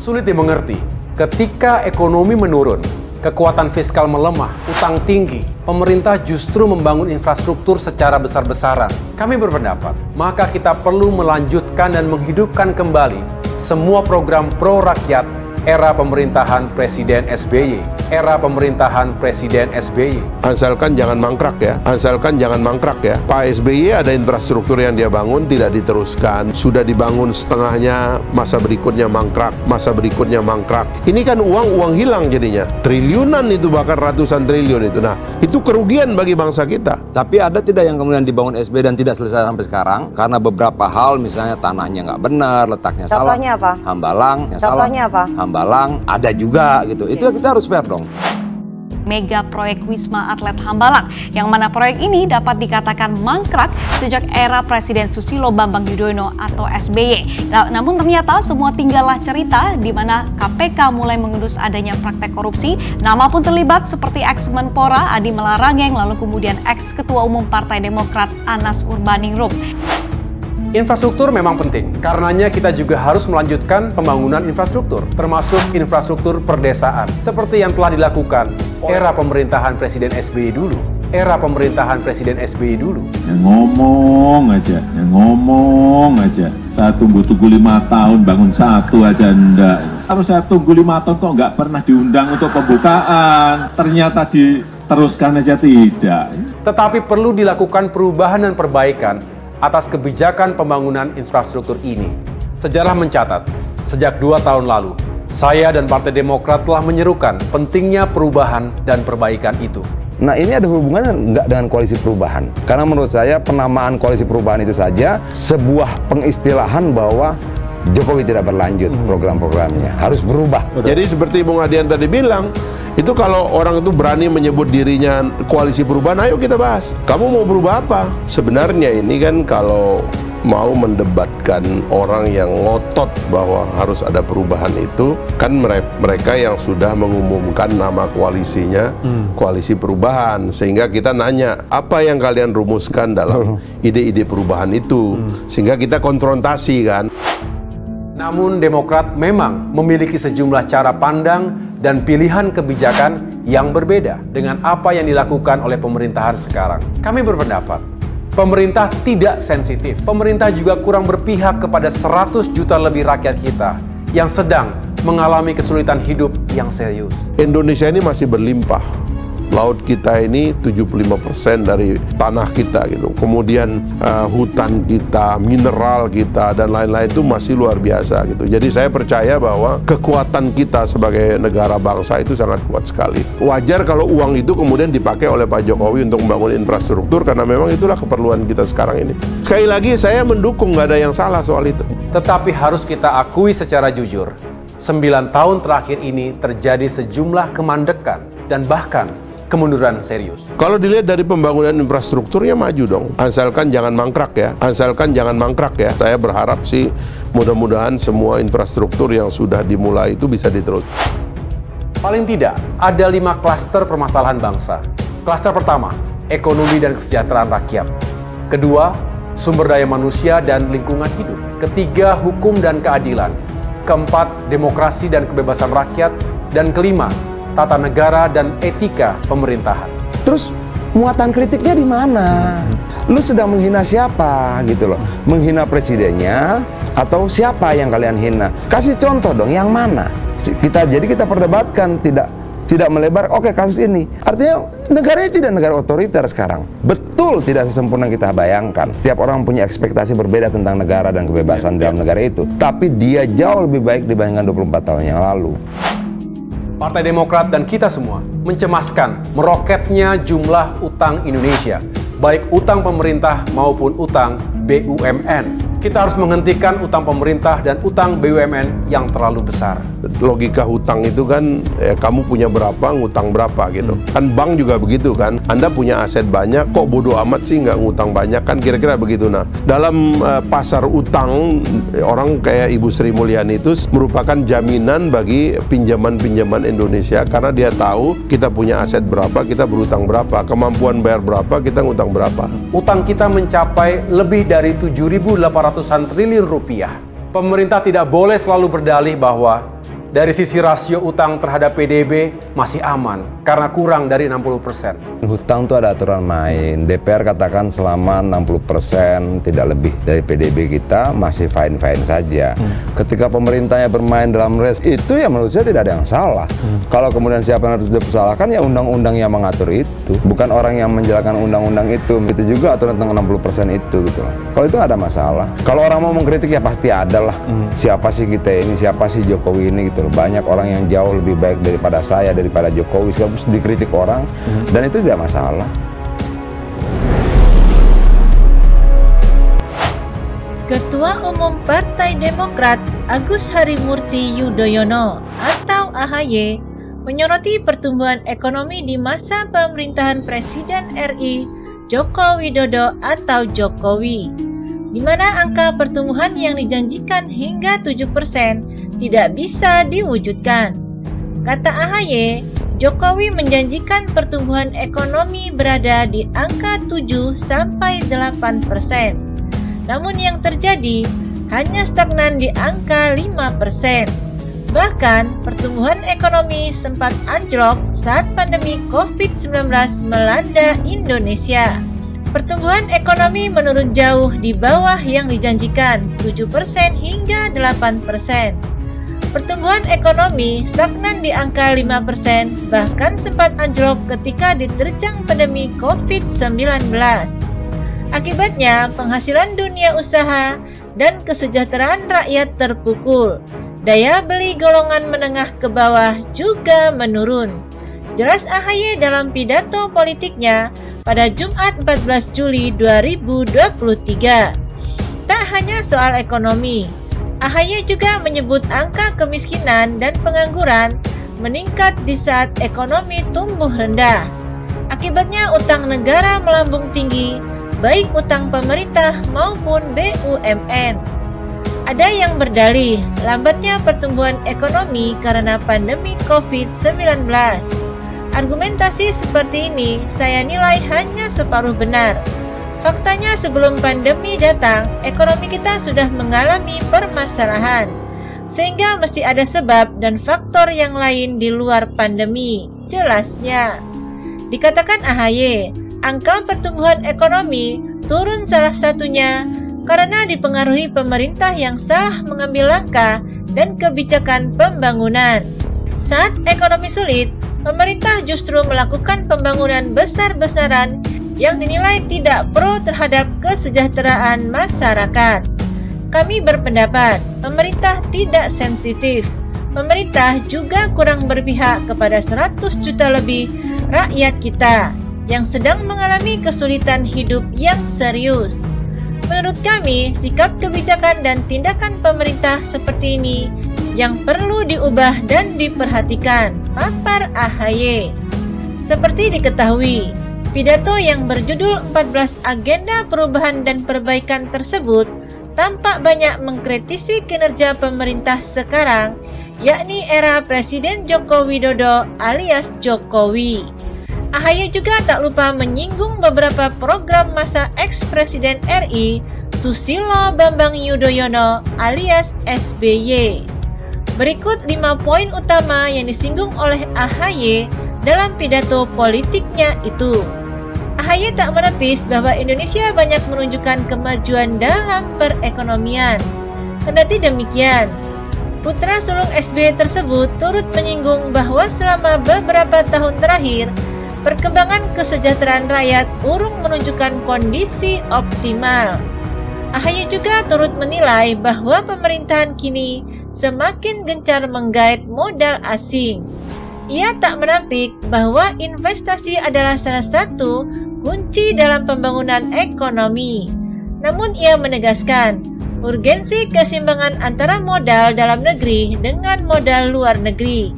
Sulit dimengerti, ketika ekonomi menurun, kekuatan fiskal melemah, utang tinggi, pemerintah justru membangun infrastruktur secara besar-besaran. Kami berpendapat, maka kita perlu melanjutkan dan menghidupkan kembali semua program pro rakyat era pemerintahan Presiden SBY. Era pemerintahan Presiden SBY. Asalkan jangan mangkrak ya, asalkan jangan mangkrak ya. Pak SBY ada infrastruktur yang dia bangun tidak diteruskan, sudah dibangun setengahnya, masa berikutnya mangkrak, masa berikutnya mangkrak. Ini kan uang hilang jadinya, triliunan itu, bahkan ratusan triliun itu. Nah, itu kerugian bagi bangsa kita. Tapi ada tidak yang kemudian dibangun SBY dan tidak selesai sampai sekarang karena beberapa hal, misalnya tanahnya nggak benar, letaknya salah. Contohnya apa? Hambalang, Contohnya apa? Hambalang ada juga gitu. Itu kita harus fair dong. Mega proyek Wisma Atlet Hambalang, yang mana proyek ini dapat dikatakan mangkrak sejak era Presiden Susilo Bambang Yudhoyono atau SBY. Namun ternyata semua tinggallah cerita di mana KPK mulai mengendus adanya praktek korupsi. Nama pun terlibat seperti ex-Menpora Adi Melarangeng, lalu kemudian ex-Ketua Umum Partai Demokrat Anas Urbaningrum. Infrastruktur memang penting, karenanya kita juga harus melanjutkan pembangunan infrastruktur, termasuk infrastruktur perdesaan, seperti yang telah dilakukan era pemerintahan Presiden SBY dulu. Era pemerintahan Presiden SBY dulu. Yang ngomong aja. Saya tunggu 5 tahun bangun satu aja enggak. Harus saya tunggu 5 tahun kok nggak pernah diundang untuk pembukaan. Ternyata diteruskan aja tidak. Tetapi perlu dilakukan perubahan dan perbaikan atas kebijakan pembangunan infrastruktur ini. Sejarah mencatat, sejak 2 tahun lalu, saya dan Partai Demokrat telah menyerukan pentingnya perubahan dan perbaikan itu. Nah, ini ada hubungannya enggak dengan koalisi perubahan? Karena menurut saya penamaan koalisi perubahan itu saja sebuah pengistilahan bahwa Jokowi tidak berlanjut program-programnya, harus berubah. Jadi seperti Bung Adian tadi bilang, itu kalau orang itu berani menyebut dirinya koalisi perubahan, ayo kita bahas. Kamu mau berubah apa? Sebenarnya ini kan kalau mau mendebatkan orang yang ngotot bahwa harus ada perubahan itu, kan mereka yang sudah mengumumkan nama koalisinya, koalisi perubahan. Sehingga kita nanya, apa yang kalian rumuskan dalam ide-ide perubahan itu? Sehingga kita konfrontasi kan. Namun Demokrat memang memiliki sejumlah cara pandang dan pilihan kebijakan yang berbeda dengan apa yang dilakukan oleh pemerintahan sekarang. Kami berpendapat, pemerintah tidak sensitif. Pemerintah juga kurang berpihak kepada 100 juta lebih rakyat kita yang sedang mengalami kesulitan hidup yang serius. Indonesia ini masih berlimpah. Laut kita ini 75% dari tanah kita gitu. Kemudian hutan kita, mineral kita, dan lain-lain itu masih luar biasa gitu. Jadi saya percaya bahwa kekuatan kita sebagai negara bangsa itu sangat kuat sekali. Wajar kalau uang itu kemudian dipakai oleh Pak Jokowi untuk membangun infrastruktur, karena memang itulah keperluan kita sekarang ini. Sekali lagi saya mendukung, nggak ada yang salah soal itu. Tetapi harus kita akui secara jujur, 9 tahun terakhir ini terjadi sejumlah kemandekan dan bahkan kemunduran serius. Kalau dilihat dari pembangunan infrastrukturnya maju dong. Asalkan jangan mangkrak ya. Asalkan jangan mangkrak ya. Saya berharap sih mudah-mudahan semua infrastruktur yang sudah dimulai itu bisa diteruskan. Paling tidak ada 5 klaster permasalahan bangsa. Klaster pertama, ekonomi dan kesejahteraan rakyat. Kedua, sumber daya manusia dan lingkungan hidup. Ketiga, hukum dan keadilan. Keempat, demokrasi dan kebebasan rakyat. Dan kelima, tata negara dan etika pemerintahan. Terus muatan kritiknya di mana? Lu sedang menghina siapa gitu loh? Menghina presidennya atau siapa yang kalian hina? Kasih contoh dong, yang mana? Jadi kita perdebatkan, tidak melebar. Oke, kasus ini artinya negaranya tidak negara otoriter sekarang. Betul, tidak sesempurna kita bayangkan. Tiap orang punya ekspektasi berbeda tentang negara dan kebebasan dalam negara itu. Tapi dia jauh lebih baik dibandingkan 24 tahun yang lalu. Partai Demokrat dan kita semua mencemaskan meroketnya jumlah utang Indonesia, baik utang pemerintah maupun utang BUMN. Kita harus menghentikan utang pemerintah dan utang BUMN yang terlalu besar. Logika hutang itu kan kamu punya berapa, ngutang berapa gitu. Kan bank juga begitu kan. Anda punya aset banyak, kok bodoh amat sih nggak ngutang banyak, kan kira-kira begitu. Nah, dalam pasar utang, orang kayak Ibu Sri Mulyani itu merupakan jaminan bagi pinjaman-pinjaman Indonesia, karena dia tahu kita punya aset berapa, kita berutang berapa, kemampuan bayar berapa, kita ngutang berapa. Utang kita mencapai lebih dari 7.800-an triliun rupiah. Pemerintah tidak boleh selalu berdalih bahwa Dari sisi rasio utang terhadap PDB masih aman karena kurang dari 60%. Hutang itu ada aturan main. DPR katakan selama 60% tidak lebih dari PDB kita masih fine-fine saja. Ketika pemerintahnya bermain dalam race itu ya menurut saya tidak ada yang salah. Kalau kemudian siapa yang harus dipersalahkan ya undang-undang yang mengatur itu, bukan orang yang menjalankan undang-undang itu. Itu juga aturan tentang 60% itu gitu. Kalau itu nggak ada masalah. Kalau orang mau mengkritik ya pasti ada lah. Siapa sih kita ini, siapa sih Jokowi ini gitu. Banyak orang yang jauh lebih baik daripada saya, daripada Jokowi, harus dikritik orang, dan itu tidak masalah. Ketua Umum Partai Demokrat Agus Harimurti Yudhoyono atau AHY menyoroti pertumbuhan ekonomi di masa pemerintahan Presiden RI Joko Widodo atau Jokowi, di mana angka pertumbuhan yang dijanjikan hingga 7% tidak bisa diwujudkan. Kata AHY, Jokowi menjanjikan pertumbuhan ekonomi berada di angka 7–8%. Namun yang terjadi hanya stagnan di angka 5%. Bahkan pertumbuhan ekonomi sempat anjlok saat pandemi COVID-19 melanda Indonesia. Pertumbuhan ekonomi menurun jauh di bawah yang dijanjikan 7% hingga 8%. Pertumbuhan ekonomi stagnan di angka 5%, bahkan sempat anjlok ketika diterjang pandemi COVID-19. Akibatnya, penghasilan dunia usaha dan kesejahteraan rakyat terpukul. Daya beli golongan menengah ke bawah juga menurun. Jelas AHY dalam pidato politiknya pada Jumat 14 Juli 2023. Tak hanya soal ekonomi, AHY juga menyebut angka kemiskinan dan pengangguran meningkat di saat ekonomi tumbuh rendah. Akibatnya utang negara melambung tinggi, baik utang pemerintah maupun BUMN. Ada yang berdalih lambatnya pertumbuhan ekonomi karena pandemi COVID-19. Argumentasi seperti ini saya nilai hanya separuh benar. Faktanya sebelum pandemi datang, ekonomi kita sudah mengalami permasalahan. Sehingga mesti ada sebab dan faktor yang lain di luar pandemi. Jelasnya, dikatakan AHY, angka pertumbuhan ekonomi turun salah satunya karena dipengaruhi pemerintah yang salah mengambil langkah dan kebijakan pembangunan. Saat ekonomi sulit, pemerintah justru melakukan pembangunan besar-besaran yang dinilai tidak pro terhadap kesejahteraan masyarakat. Kami berpendapat pemerintah tidak sensitif. Pemerintah juga kurang berpihak kepada 100 juta lebih rakyat kita yang sedang mengalami kesulitan hidup yang serius. Menurut kami, sikap kebijakan dan tindakan pemerintah seperti ini yang perlu diubah dan diperhatikan, papar AHY. Seperti diketahui, pidato yang berjudul 14 Agenda Perubahan dan Perbaikan tersebut tampak banyak mengkritisi kinerja pemerintah sekarang, yakni era Presiden Joko Widodo alias Jokowi. AHY juga tak lupa menyinggung beberapa program masa ex-Presiden RI Susilo Bambang Yudhoyono alias SBY. Berikut 5 poin utama yang disinggung oleh AHY dalam pidato politiknya itu. AHY tak menepis bahwa Indonesia banyak menunjukkan kemajuan dalam perekonomian. Kendati demikian, putra sulung SBY tersebut turut menyinggung bahwa selama beberapa tahun terakhir, perkembangan kesejahteraan rakyat urung menunjukkan kondisi optimal. AHY juga turut menilai bahwa pemerintahan kini semakin gencar menggait modal asing. Ia tak menampik bahwa investasi adalah salah satu kunci dalam pembangunan ekonomi. Namun ia menegaskan urgensi keseimbangan antara modal dalam negeri dengan modal luar negeri.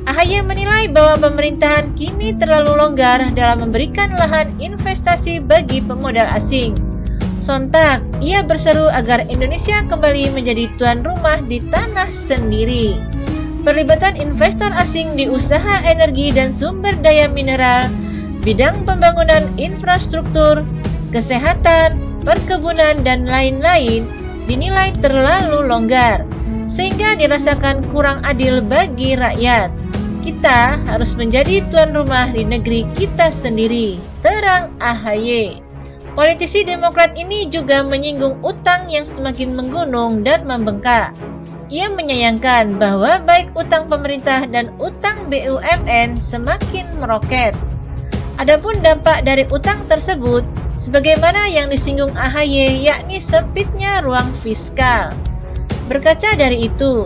AHY menilai bahwa pemerintahan kini terlalu longgar dalam memberikan lahan investasi bagi pemodal asing. Sontak, ia berseru agar Indonesia kembali menjadi tuan rumah di tanah sendiri. Perlibatan investor asing di usaha energi dan sumber daya mineral, bidang pembangunan infrastruktur, kesehatan, perkebunan, dan lain-lain dinilai terlalu longgar. sehingga dirasakan kurang adil bagi rakyat. Kita harus menjadi tuan rumah di negeri kita sendiri, terang AHY. Politisi Demokrat ini juga menyinggung utang yang semakin menggunung dan membengkak. Ia menyayangkan bahwa baik utang pemerintah dan utang BUMN semakin meroket. Adapun dampak dari utang tersebut, sebagaimana yang disinggung AHY, yakni sempitnya ruang fiskal. Berkaca dari itu,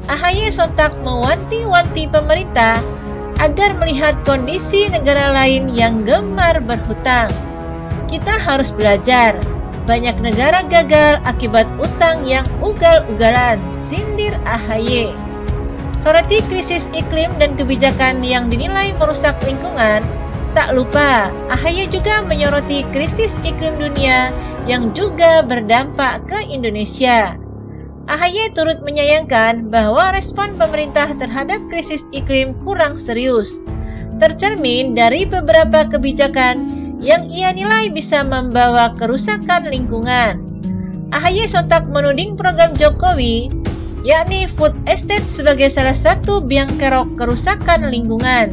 AHY sontak mewanti-wanti pemerintah agar melihat kondisi negara lain yang gemar berhutang. Kita harus belajar, banyak negara gagal akibat utang yang ugal-ugalan, sindir AHY. Soroti krisis iklim dan kebijakan yang dinilai merusak lingkungan. Tak lupa, AHY juga menyoroti krisis iklim dunia yang juga berdampak ke Indonesia. AHY turut menyayangkan bahwa respon pemerintah terhadap krisis iklim kurang serius, tercermin dari beberapa kebijakan yang ia nilai bisa membawa kerusakan lingkungan. AHY sontak menuding program Jokowi, yakni food estate, sebagai salah satu biang kerok kerusakan lingkungan.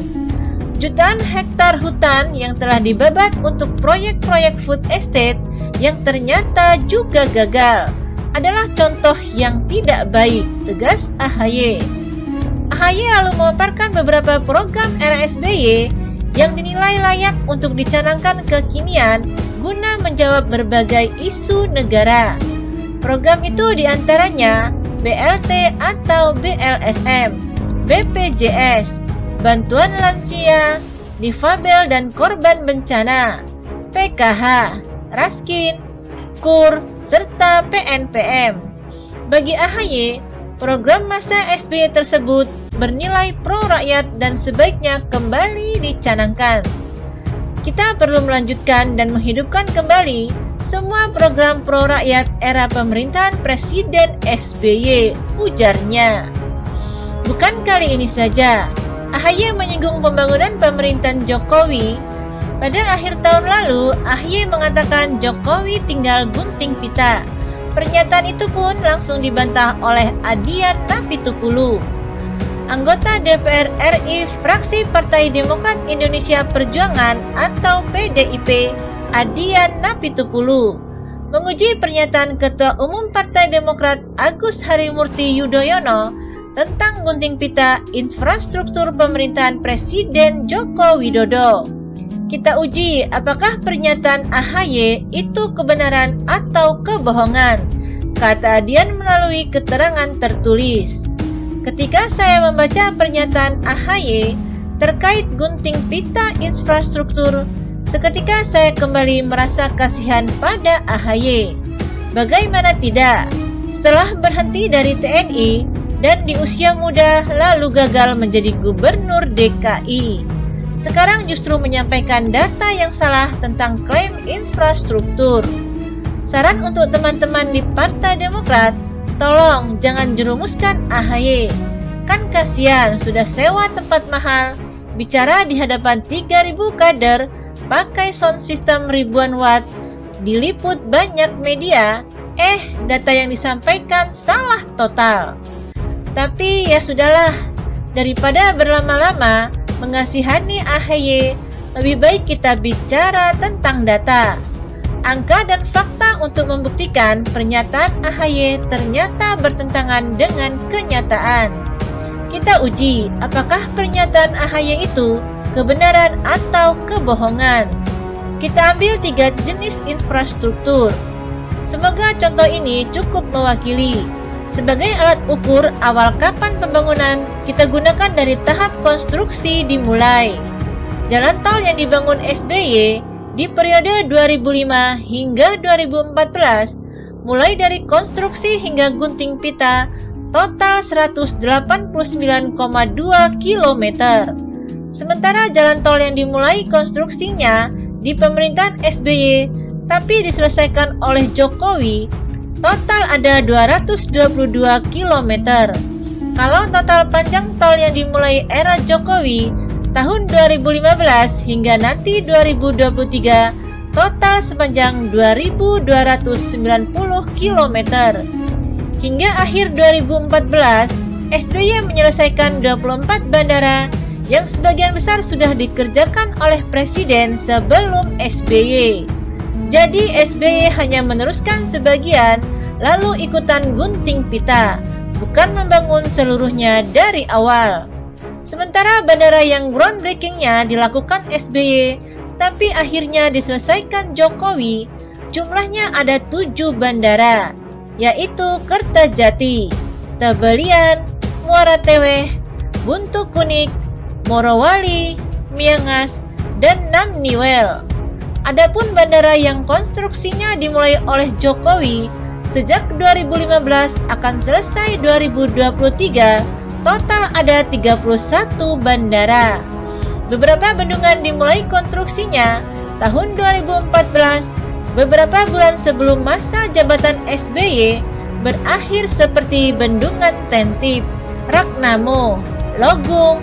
Jutaan hektar hutan yang telah dibabat untuk proyek-proyek food estate yang ternyata juga gagal adalah contoh yang tidak baik, tegas AHY. AHY lalu memaparkan beberapa program era SBY yang dinilai layak untuk dicanangkan kekinian guna menjawab berbagai isu negara. Program itu diantaranya BLT atau BLSM, BPJS, bantuan lansia, difabel dan korban bencana, PKH, Raskin, KUR, serta PNPM. Bagi AHY, program masa SBY tersebut bernilai pro rakyat dan sebaiknya kembali dicanangkan. Kita perlu melanjutkan dan menghidupkan kembali semua program pro rakyat era pemerintahan Presiden SBY, ujarnya. Bukan kali ini saja, AHY menyinggung pembangunan pemerintahan Jokowi. Pada akhir tahun lalu, AHY mengatakan Jokowi tinggal gunting pita. Pernyataan itu pun langsung dibantah oleh Adian Napitupulu, anggota DPR RI fraksi Partai Demokrat Indonesia Perjuangan atau PDIP. Adian Napitupulu menguji pernyataan Ketua Umum Partai Demokrat Agus Harimurti Yudhoyono tentang gunting pita infrastruktur pemerintahan Presiden Joko Widodo. Kita uji apakah pernyataan AHY itu kebenaran atau kebohongan, kata Adian melalui keterangan tertulis. Ketika saya membaca pernyataan AHY terkait gunting pita infrastruktur, seketika saya kembali merasa kasihan pada AHY. Bagaimana tidak, setelah berhenti dari TNI dan di usia muda lalu gagal menjadi gubernur DKI, sekarang justru menyampaikan data yang salah tentang klaim infrastruktur. Saran untuk teman-teman di Partai Demokrat, tolong jangan jerumuskan AHY. Kan kasihan sudah sewa tempat mahal, bicara di hadapan 3.000 kader, pakai sound system ribuan watt, diliput banyak media, data yang disampaikan salah total. Tapi ya sudahlah, daripada berlama-lama mengasihani AHY, lebih baik kita bicara tentang data, angka dan fakta untuk membuktikan pernyataan AHY ternyata bertentangan dengan kenyataan. Kita uji apakah pernyataan AHY itu kebenaran atau kebohongan. Kita ambil 3 jenis infrastruktur. Semoga contoh ini cukup mewakili. Sebagai alat ukur awal kapan pembangunan, kita gunakan dari tahap konstruksi dimulai. Jalan tol yang dibangun SBY di periode 2005 hingga 2014, mulai dari konstruksi hingga gunting pita, total 189,2 km. Sementara jalan tol yang dimulai konstruksinya di pemerintahan SBY tapi diselesaikan oleh Jokowi, total ada 222 km. Kalau total panjang tol yang dimulai era Jokowi tahun 2015 hingga nanti 2023, total sepanjang 2.290 km. Hingga akhir 2014, SBY menyelesaikan 24 bandara yang sebagian besar sudah dikerjakan oleh Presiden sebelum SBY. Jadi SBY hanya meneruskan sebagian lalu ikutan gunting pita, bukan membangun seluruhnya dari awal. Sementara bandara yang groundbreaking-nya dilakukan SBY, tapi akhirnya diselesaikan Jokowi, jumlahnya ada 7 bandara, yaitu Kertajati, Tebelian, Muara Teweh, Buntu Kunik, Morowali, Miangas, dan Namniwel. Adapun bandara yang konstruksinya dimulai oleh Jokowi sejak 2015 akan selesai 2023, total ada 31 bandara. Beberapa bendungan dimulai konstruksinya tahun 2014, beberapa bulan sebelum masa jabatan SBY berakhir, seperti Bendungan Tentip, Ragnamo, Logung,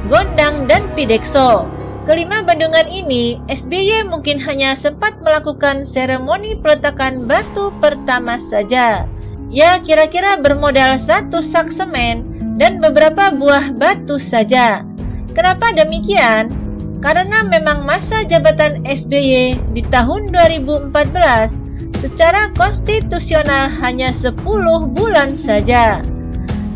Gondang, dan Pidekso. Kelima bendungan ini, SBY mungkin hanya sempat melakukan seremoni peletakan batu pertama saja. Ya, kira-kira bermodal 1 sak semen dan beberapa buah batu saja. Kenapa demikian? Karena memang masa jabatan SBY di tahun 2014 secara konstitusional hanya 10 bulan saja.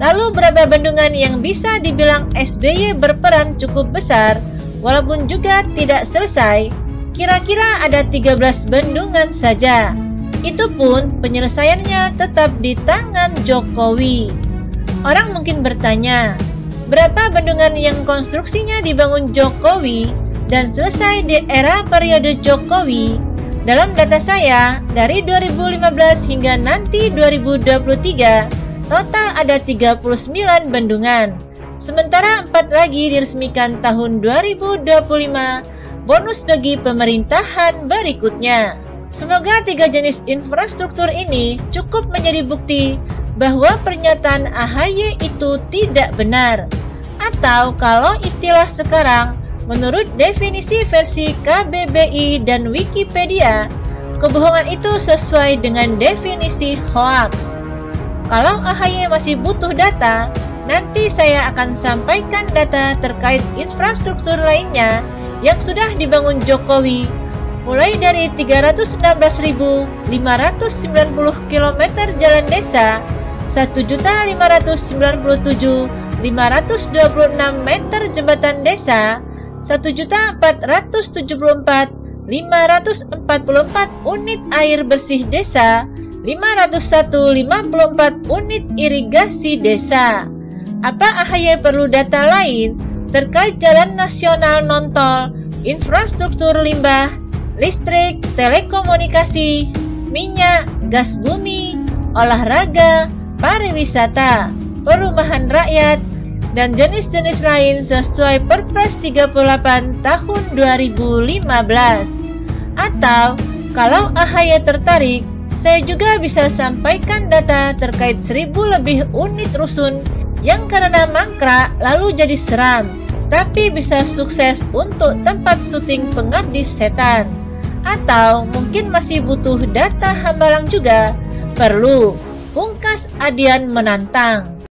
Lalu berapa bendungan yang bisa dibilang SBY berperan cukup besar walaupun juga tidak selesai? Kira-kira ada 13 bendungan saja. Itu pun penyelesaiannya tetap di tangan Jokowi. Orang mungkin bertanya, berapa bendungan yang konstruksinya dibangun Jokowi dan selesai di era periode Jokowi? Dalam data saya, dari 2015 hingga nanti 2023, total ada 39 bendungan. Sementara 4 lagi diresmikan tahun 2025, bonus bagi pemerintahan berikutnya. Semoga 3 jenis infrastruktur ini cukup menjadi bukti bahwa pernyataan AHY itu tidak benar. Atau kalau istilah sekarang, menurut definisi versi KBBI dan Wikipedia, kebohongan itu sesuai dengan definisi hoax. Kalau AHY masih butuh data, nanti saya akan sampaikan data terkait infrastruktur lainnya yang sudah dibangun Jokowi, mulai dari 316.590 km jalan desa, 1.597.526 meter jembatan desa, 1.474.544 unit air bersih desa, 501.54 unit irigasi desa. Apa AHY perlu data lain terkait jalan nasional non-tol, infrastruktur limbah, listrik, telekomunikasi, minyak, gas bumi, olahraga, pariwisata, perumahan rakyat, dan jenis-jenis lain sesuai Perpres 38 tahun 2015. Atau kalau AHY tertarik, saya juga bisa sampaikan data terkait 1.000 lebih unit rusun yang karena mangkrak lalu jadi seram, tapi bisa sukses untuk tempat syuting Pengabdi Setan. Atau mungkin masih butuh data Hambalang juga, perlu Pungkas Adian menantang.